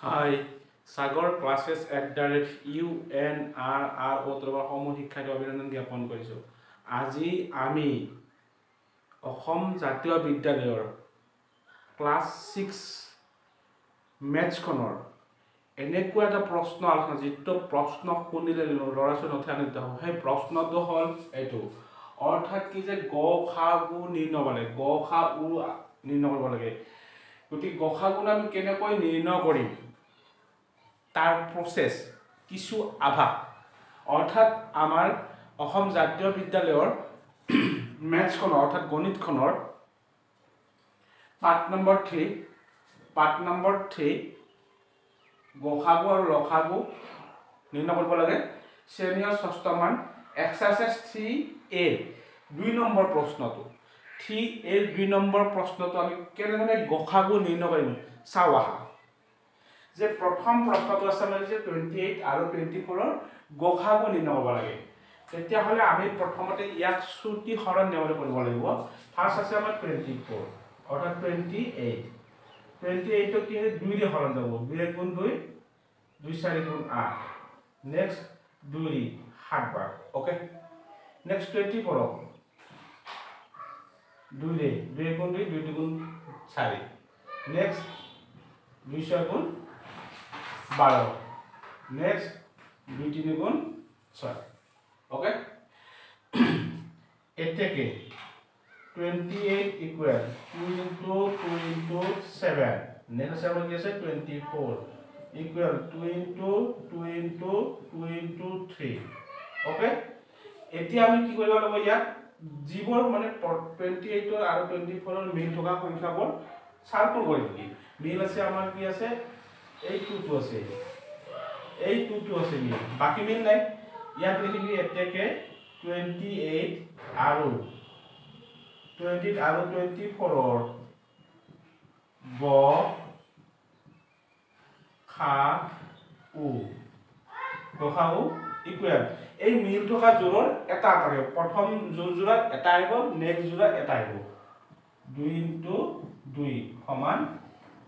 হাই সাগৰ classes@unrr সমূহ শিক্ষাৰ্থী অভিনন্দন জ্ঞাপন কৰিছোঁ। আজি আমি অসম জাতীয় বিদ্যালয়ৰ ক্লাছ 6 মেথছখনৰ এনেকুৱা এটা প্ৰশ্ন আলোচনা যিটো প্ৰশ্ন শুনিলে ল'ৰা ছোৱালী নথিয়ান্বিত হ'ব। সেই প্ৰশ্নটো হ'ল এইটো, অৰ্থাৎ কি যে গ খা গু নিৰ্ণয় কৰিব লাগে, গ খা উ নিৰ্ণয় কৰিব লাগে। গতিকে গ খা গুণ আমি কেনেকৈ নিৰ্ণয় কৰিম তাৰ প্ৰচেছ কিছু আভাস, অৰ্থাৎ আমাৰ অসম জাতীয় বিদ্যালয়ৰ মেথছখনৰ অৰ্থাৎ গণিতখনৰ পাঠ নম্বৰ 3 গসাগু আৰু লসাগু নিৰ্ণয় কৰিব লাগে। শ্ৰেণীৰ 6ষ্ঠ মান এক্সাৰচাইজ 3A 2 নম্বৰ প্ৰশ্নটো 3A 2 নম্বৰ প্ৰশ্নটো আমি কেনেদৰে গসাগু নিৰ্ণয় কৰিম চাওঁ আহা। যে প্ৰথম প্ৰশ্নটো আছে মানে যে 28 আৰু 24ৰ গসাগু নিৰ্ণয় কৰিব লাগে। তেতিয়াহ'লে আমি প্ৰথমতে ইয়াক শ্ৰুতি হৰণ নিয়মৰে কৰিব লাগিব। ফাৰ্ষ্ট আছে আমাৰ 24 অৰ্থাৎ 28ক কি হয় 2 ৰে হৰণ যাব, 2 গুণ 2 2 4 গুণ 8, নেক্সট 2 7 বাৰ। ওকে, নেক্সট 24ক 2 ৰে 2 গুণ 2 2 গুণ 4, নেক্সট 2 6 গুণ 12, নেক্সট 2 3 গুণ 6। ওকে, এতেকে 28 ইকুৱেল 2 into 7, নেক্সট আমাৰ কি আছে 24 ইকুৱেল 2 into 3। ওকে, এতিয়া আমি কি কৰিব লাগিব, ইয়াত যিবোৰ মানে 28 আৰু 24ৰ মিল থকা সংখ্যাবোৰ সাৰ্কুল কৰি দিম। মিল আছে আমাৰ কি আছে, এই 2টো আছে, এই 2টো আছে মিল, বাকি মিল নাই। ইয়াত লিখিবি এতেকে 28 আৰু 24ৰ গ খা উ ইকুৱেল এই মিল থকা জোৰৰ এটা আহিব, প্ৰথম জোৰত এটা আহিব, নেক্সট জোৰত এটা আহিব, 2 into 2 সমান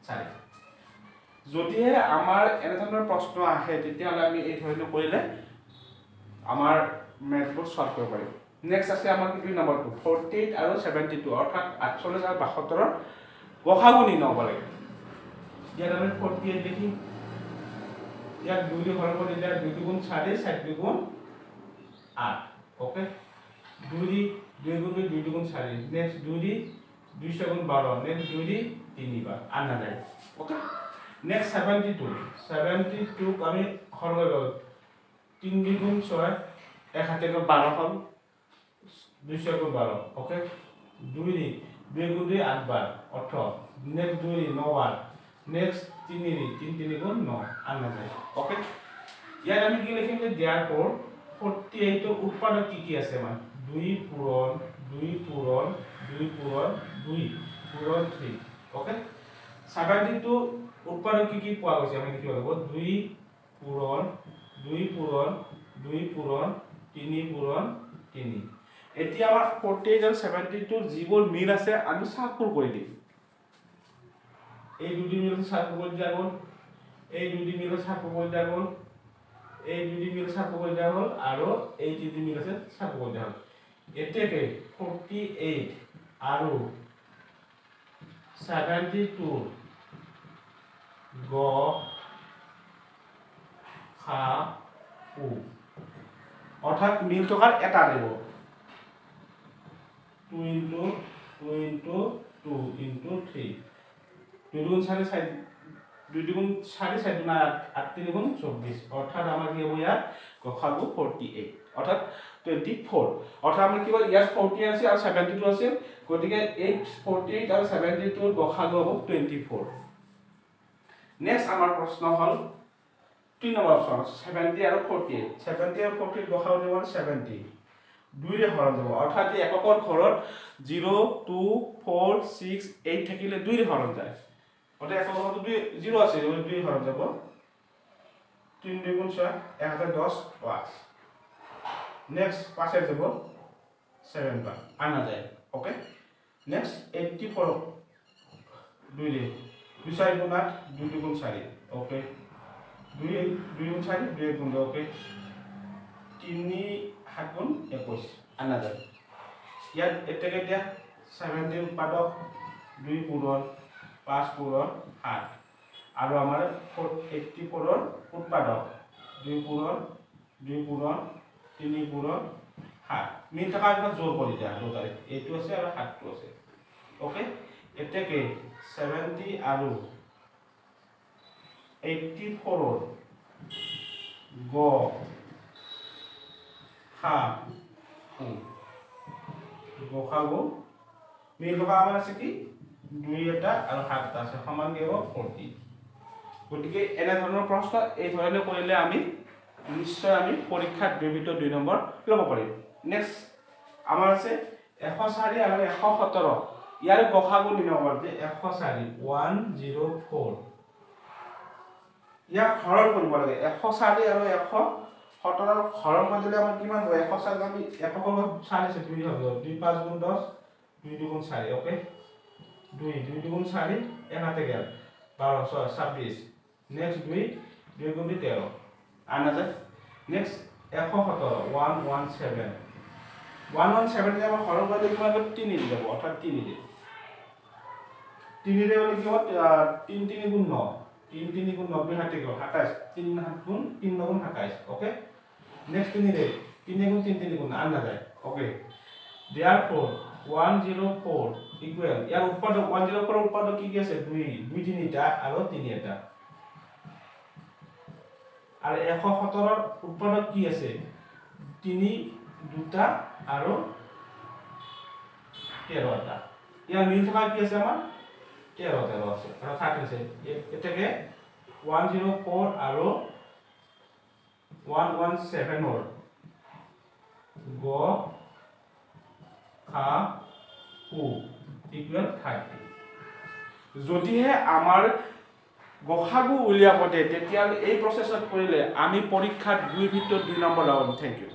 4। যদিহে আমাৰ এনেধৰণৰ প্ৰশ্ন আহে তেতিয়াহ'লে আমি এই ধৰণে কৰিলে আমাৰ মেথবোৰ সলভ কৰিব পাৰিম। নেক্সট আছে আমাৰ 2 নম্বৰটো 48 আৰু 72 অৰ্থাৎ 48 আৰু 72ৰ গসাগু নিৰ্ণয় কৰিব লাগে। ইয়াত আমি 48 লিখিম, ইয়াত 2 ৰে হৰণ কৰি দিলে 2 গুণ 4 4 গুণ 8। ওকে, 2 গুণ 2 গুণ 4, নেক্সট 2 6 গুণ 12, নেক্সট 2 3 বাৰ আনা যায়। ওকে, নেক্সট 72ক আমি হৰণ কৰিব 3 গুণ 6 1 হাতে 12 হ'ল, 2 6 গুণ 12। ওকে, 2 গুণ 2 8 বাৰ 18, নেক্সট 2 9 বাৰ, নেক্সট 3 গুণ 9 আনা যায়। ওকে, ইয়াত আমি কি লিখিম যে therefore 48ৰ উৎপাদক কি আছে আমাৰ 2 পূৰণ 2 পূৰণ 2 পূৰণ 2 পূৰণ 3। ওকে, 72 উৎপাদক কি পোৱা গৈছে আমি লিখিব লাগিব 2 পূৰণ 2 পূৰণ 2 পূৰণ 3 পূৰণ 3। এতিয়া আমাৰ 48 আৰু 72 যিবোৰ মিল আছে আমি সাৰ্কুল কৰি দিম। এই দুটি মিল সাৰ্কুল কৰি দিয়া গ'ল, এই দুটি মিল সাৰ্কুল কৰি দিয়া গ'ল, এই দুটি মিল সাৰ্কুল কৰি দিয়া হ'ল আৰু এই দুটি মিল আছে সাৰ্কুল কৰি দিয়া হ'ল। এতেকে 48 আৰু 72 গ খা উ অৰ্থাৎ মিল থকাৰ এটা দিব, 2 into 2 into 3, 2 গুণ 4 4 2 গুণ 4 4 গুণ 8 3 গুণ 24, অৰ্থাৎ আমাৰ কি হ'ব ইয়াত গসাগু 48 অৰ্থাৎ 24। অৰ্থাৎ আমাৰ কি হ'ল ইয়াত 48 আছে আৰু 72 আছে, গতিকে 48 আৰু 72ৰ গসাগু হ'ব 24। নেক্সট আমাৰ প্ৰশ্ন হ'ল 3 নম্বৰ প্ৰশ্ন 70 আৰু 48, 70 আৰু 48 গসাগু দিব 70, 2 ৰে হৰণ যাব, অৰ্থাৎ এই এককৰ ঘৰত 0 2 4 6 8 থাকিলে 2 ৰে হৰণ যায়, অৰ্থাৎ এককৰ ঘৰত 0 আছে 2 ৰে হৰণ যাব, 3 2 গুণ 6 1 হাতে 10 5, নেক্সট 5 যাব 7 বাৰ আনা যায়। ওকে, নেক্সট 84 2 रे 2 4 गुण 8 2 2 गुण 4 ওকে 2 গুণ 4 2 গুণ ওকে 3 7 গুণ 21 আনাদার ইয়াত এটাকে দিয়া 70 উৎপাদক 2 পূরণ 5 পূরণ 8 আৰু আমাৰ 84 ৰ উৎপাদক 2 পূৰণ 3 পূৰণ 7 মিল থকা এটা জোৰ কৰি দিয়া দুটাৰে এইটো আছে আৰু 7 টো আছে ওকে এটাকে 70 আৰু 84 ৰ গ খা গখাগো মিল থকা আমাৰ আছে কি 2 এটা আৰু 7 টা আছে সমান কি হ'ব 40 গতিকে এনে ধৰণৰ প্ৰশ্ন এই ধৰণে কৰিলে আমি নিশ্চয় আমি পৰীক্ষাত 2 ভিতৰত 2 নম্বৰ ল'ব পাৰিম নেক্সট আমাৰ আছে 104 আৰু 117 ইয়াৰ গখাগো নিৰ্ণয় যে 104 104 ইয়াক হৰণ কৰিব লাগে 104 আৰু 117 ৰ হৰণ কৰিলে আমাৰ কিমান হ'ব 104 আমি এককৰ 4 আছে 2 হ'ব 2 5 গুণ 10 2 2 গুণ 4 ওকে 2 2 গুণ 4 একাতে গেল 12 26 নেক্সট 2 2 গুণ 13 আনাদার নেক্সট 117 117 117 যে আমাৰ হৰণ কৰিলে কিমান হ'ব 3 দি যাব অৰ্থাৎ 3 দি 3 ৰে হলে কি হ'ব 3 3 গুণ 9 3 3 গুণ 9 হাতে গেল 27 3 7 গুণ 3 9 গুণ 27 ওকে নেক্সট 3 রে 3 গুণ 3 3 গুণ আনাদার ওকে therefore 104 ইকুয়াল ইয়াৰ উৎপাদক 104 ৰ উৎপাদক কি আছে 2 2 3 টা আৰু 3 এটা আৰু 117 ৰ উৎপাদক কি আছে 3 দুটা আৰু 13 টা ইয়াৰ মিল থকা কি আছে আমাৰ 13 আছে আৰু 30 আছে এটাকে 104 আৰু 117 ৰ গ খা উ ইকুয়াল 30 যদিহে আমাৰ গখাগু উলিয়াব দে তেতিয়া এই প্ৰসেছত কৰিলে আমি পৰীক্ষাত 2 ভিতৰত 2 নম্বৰ লাভ থ্যাংক ইউ